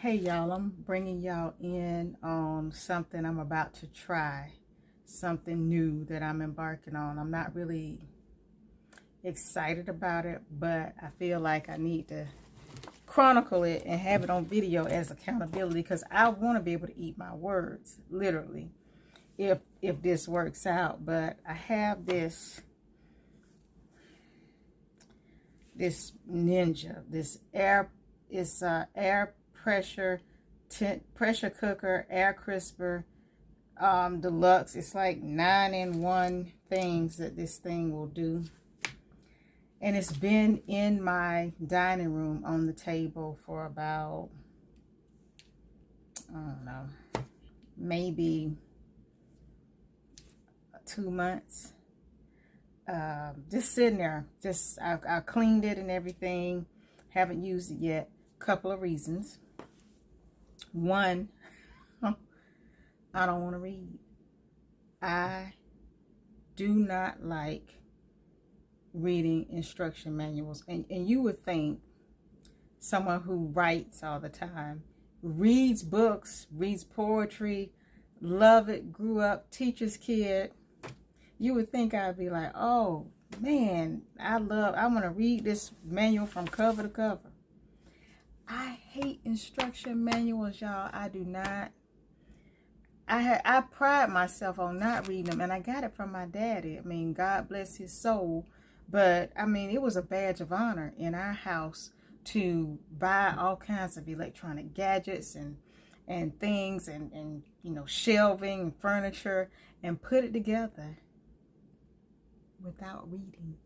Hey y'all, I'm bringing y'all in on something I'm about to try, something new that I'm embarking on. I'm not really excited about it, but I feel like I need to chronicle it and have it on video as accountability because I want to be able to eat my words, literally, if this works out. But I have this Ninja, this air pressure pressure cooker, air crisper, deluxe. It's like 9-in-1 things that this thing will do, and it's been in my dining room on the table for about, I don't know, maybe 2 months. Just sitting there. I cleaned it and everything. Haven't used it yet. Couple of reasons. One, I don't want to read. I do not like reading instruction manuals. And you would think someone who writes all the time, reads books, reads poetry, love it, grew up, teacher's kid, you would think I'd be like, oh man, I want to read this manual from cover to cover. I hate instruction manuals, y'all. I do not. I pride myself on not reading them, and I got it from my daddy. I mean, God bless his soul, but I mean, it was a badge of honor in our house to buy all kinds of electronic gadgets and things and you know, shelving and furniture, and put it together without reading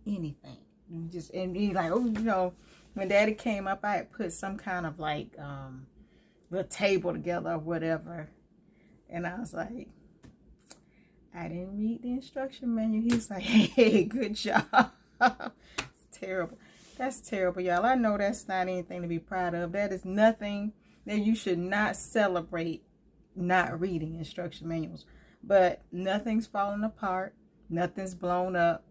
anything. And be like, oh, you know, when daddy came up, I had put some kind of like little table together or whatever, and I was like, I didn't read the instruction manual. He's like, hey, good job. It's terrible. That's terrible, y'all. I know that's not anything to be proud of. That is nothing that you should not celebrate, not reading instruction manuals. But nothing's falling apart. Nothing's blown up.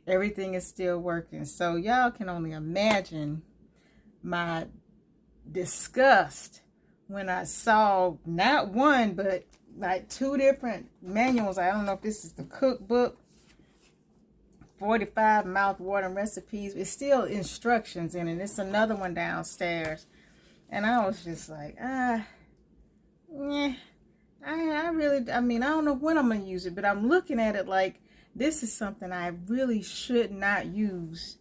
Everything is still working. So y'all can only imagine my disgust when I saw not one, but like 2 different manuals. I don't know if this is the cookbook, 45 mouth-watering recipes. It's still instructions in it. It's another one downstairs. And I was just like, I mean, I don't know when I'm going to use it, but I'm looking at it like, this is something I really should not use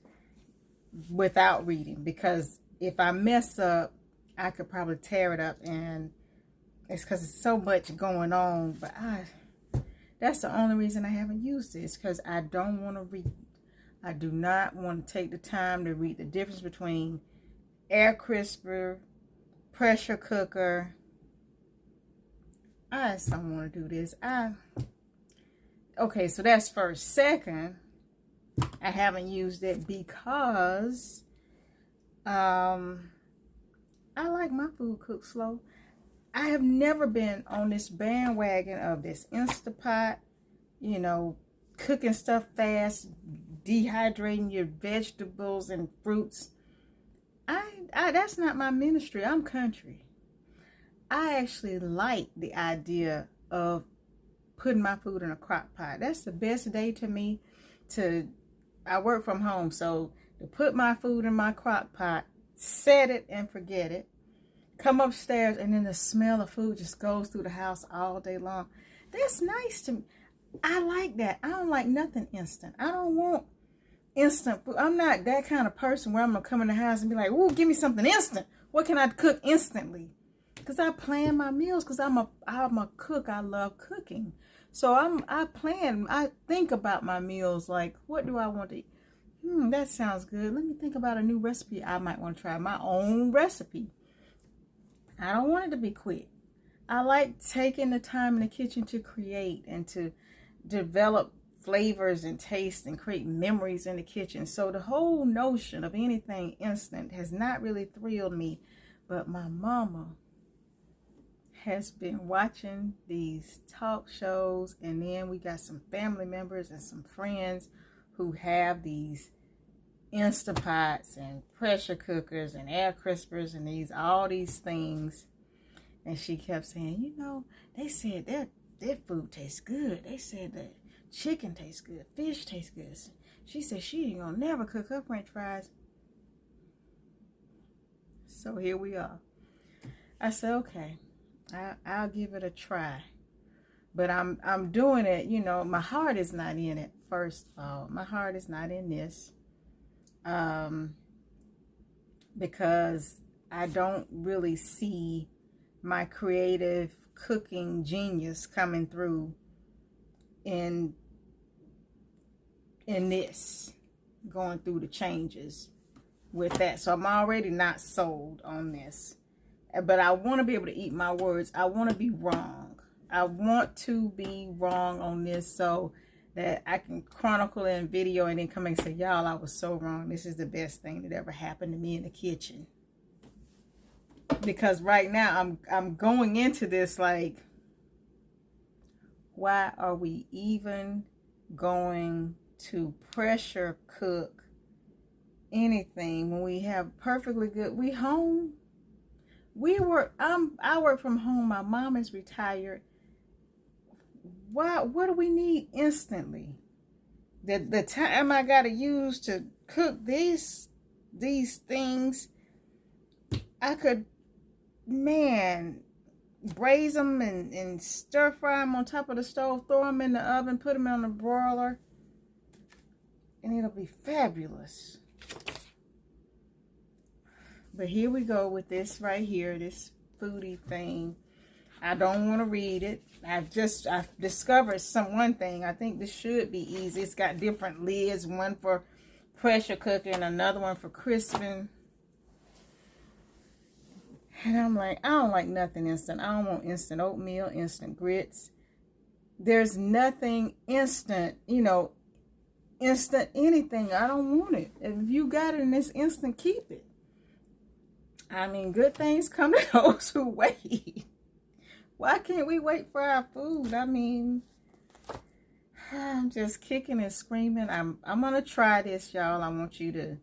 without reading, because if I mess up, I could probably tear it up, and it's because it's so much going on. But that's the only reason I haven't used it, is because I don't want to read. I do not want to take the time to read the difference between air crisper, pressure cooker. I just don't want to do this. Okay, so that's first. Second, I haven't used it because I like my food cooked slow. I have never been on this bandwagon of this Instapot, you know, cooking stuff fast, dehydrating your vegetables and fruits. That's not my ministry. I'm country. I actually like the idea of putting my food in a crock pot. That's the best day to me. I work from home, so to put my food in my crock pot, set it and forget it, come upstairs, and then the smell of food just goes through the house all day long. That's nice to me. I like that. I don't like nothing instant. I don't want instant food. I'm not that kind of person where I'm gonna come in the house and be like, ooh, give me something instant. What can I cook instantly? Because I plan my meals, because I'm a cook. I love cooking. So I think about my meals, like, what do I want to eat? That sounds good. Let me think about a new recipe I might want to try. My own recipe. I don't want it to be quick. I like taking the time in the kitchen to create and to develop flavors and taste and create memories in the kitchen. So the whole notion of anything instant has not really thrilled me. But my mama has been watching these talk shows, and then we got some family members and some friends who have these Instapots and pressure cookers and air crispers and all these things. And she kept saying, you know, they said their food tastes good. They said that chicken tastes good, fish tastes good. She said she ain't gonna never cook her French fries. So here we are. I said, okay, I'll give it a try. But I'm doing it, you know, my heart is not in it, first of all. My heart is not in this. Because I don't really see my creative cooking genius coming through in this, going through the changes with that. So I'm already not sold on this. But I want to be able to eat my words. I want to be wrong. I want to be wrong on this so that I can chronicle it in video and then come and say, y'all, I was so wrong. This is the best thing that ever happened to me in the kitchen. Because right now I'm going into this like, why are we even going to pressure cook anything when we have perfectly good, we home? I work from home. My mom is retired. What do we need instantly? The time I gotta use to cook these things, I could, man, braise them and stir fry them on top of the stove, throw them in the oven, put them on the broiler, and it'll be fabulous. But here we go with this right here, this foodie thing. I don't want to read it. I've discovered one thing. I think this should be easy. It's got different lids, one for pressure cooking, another one for crisping. And I'm like, I don't like nothing instant. I don't want instant oatmeal, instant grits. There's nothing instant, you know, instant anything. I don't want it. If you got it in this instant, keep it. I mean, good things come to those who wait. Why can't we wait for our food? I mean, I'm just kicking and screaming. I'm gonna try this, y'all. I want you to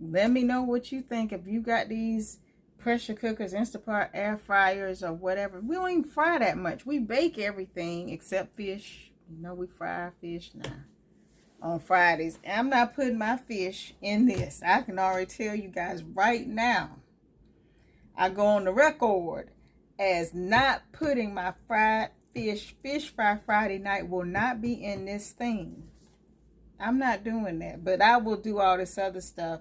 let me know what you think. If you got these pressure cookers, Instapot, air fryers, or whatever. We don't even fry that much. We bake everything except fish. You know, we fry our fish now on Fridays. I'm not putting my fish in this. I can already tell you guys right now. I go on the record as not putting my fried fish fry Friday night will not be in this thing. I'm not doing that, but I will do all this other stuff.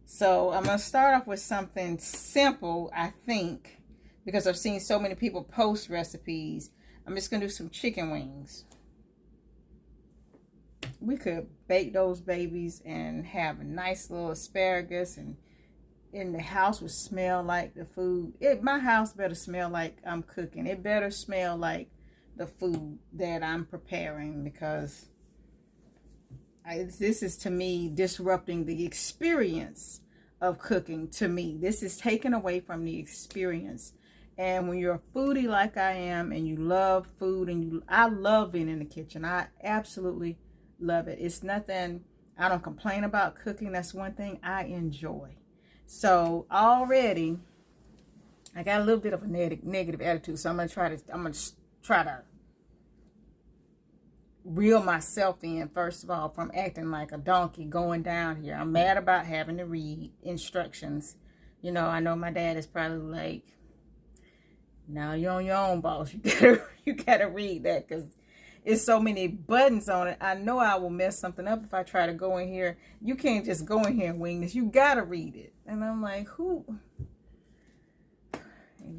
So I'm going to start off with something simple, I think, because I've seen so many people post recipes. I'm just going to do some chicken wings. We could bake those babies and have a nice little asparagus, and in the house would smell like the food. My house better smell like I'm cooking. It better smell like the food that I'm preparing, because this is, to me, disrupting the experience of cooking. To me, this is taken away from the experience. And when you're a foodie like I am, and you love food, and I love being in the kitchen. I absolutely love it. It's nothing, I don't complain about cooking. That's one thing I enjoy. So already I got a little bit of a negative attitude. So I'm gonna try to reel myself in, first of all, from acting like a donkey going down here. I'm mad about having to read instructions. You know, I know my dad is probably like, now you're on your own, boss. You gotta read that, because it's so many buttons on it. I know I will mess something up if I try to go in here. You can't just go in here and wing this. You gotta read it. And I'm like, who?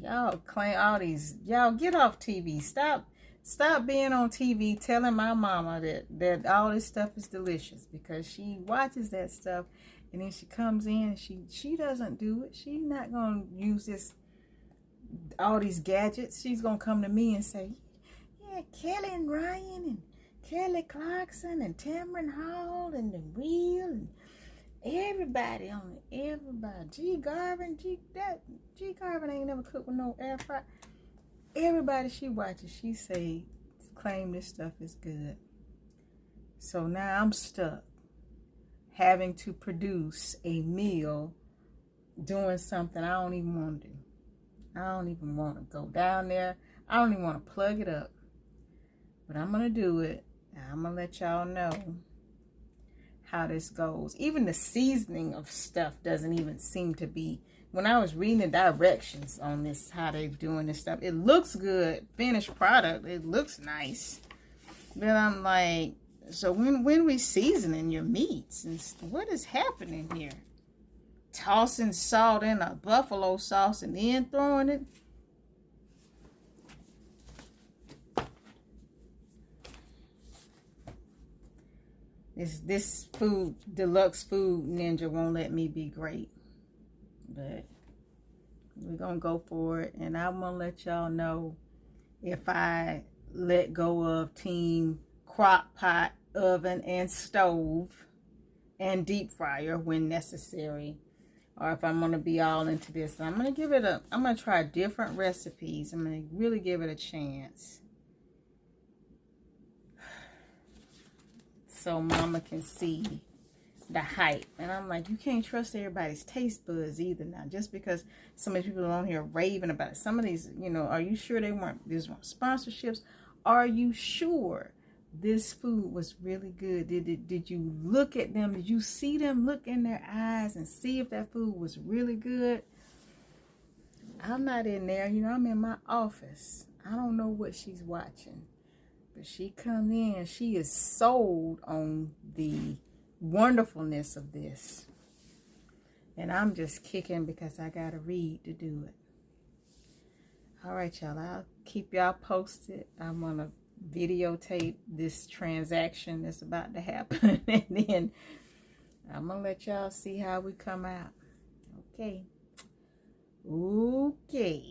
Y'all claim all these. Y'all get off TV. Stop being on TV telling my mama that all this stuff is delicious, because she watches that stuff and then she comes in and she doesn't do it. She's not going to use all these gadgets. She's going to come to me and say, yeah, Kelly and Ryan and Kelly Clarkson and Tamron Hall and the Real and everybody on it. Everybody. G Garvin ain't never cooked with no air fry. Everybody she watches, she claim this stuff is good. So now I'm stuck having to produce a meal doing something I don't even want to do. I don't even want to go down there. I don't even want to plug it up. But I'm going to do it. I'm going to let y'all know how this goes. Even the seasoning of stuff doesn't even seem to be. When I was reading the directions on this, how they're doing this stuff, it looks good. Finished product. It looks nice. But I'm like, so when we seasoning your meats? And what is happening here? Tossing salt in a buffalo sauce and then throwing it? This food, deluxe food ninja won't let me be great. But we're going to go for it. And I'm going to let y'all know if I let go of team crock pot, oven, and stove, and deep fryer when necessary. Or if I'm going to be all into this. I'm going to try different recipes. I'm going to really give it a chance. So mama can see the hype. And I'm like, you can't trust everybody's taste buds either now. Just because so many people on here raving about it. Some of these, you know, are you sure these weren't sponsorships? Are you sure this food was really good? Did you look at them? Did you see them look in their eyes and see if that food was really good? I'm not in there. You know, I'm in my office. I don't know what she's watching. But she come in, she is sold on the wonderfulness of this. And I'm just kicking because I got to read to do it. All right, y'all. I'll keep y'all posted. I'm going to videotape this transaction that's about to happen. And then I'm going to let y'all see how we come out. Okay. Okay.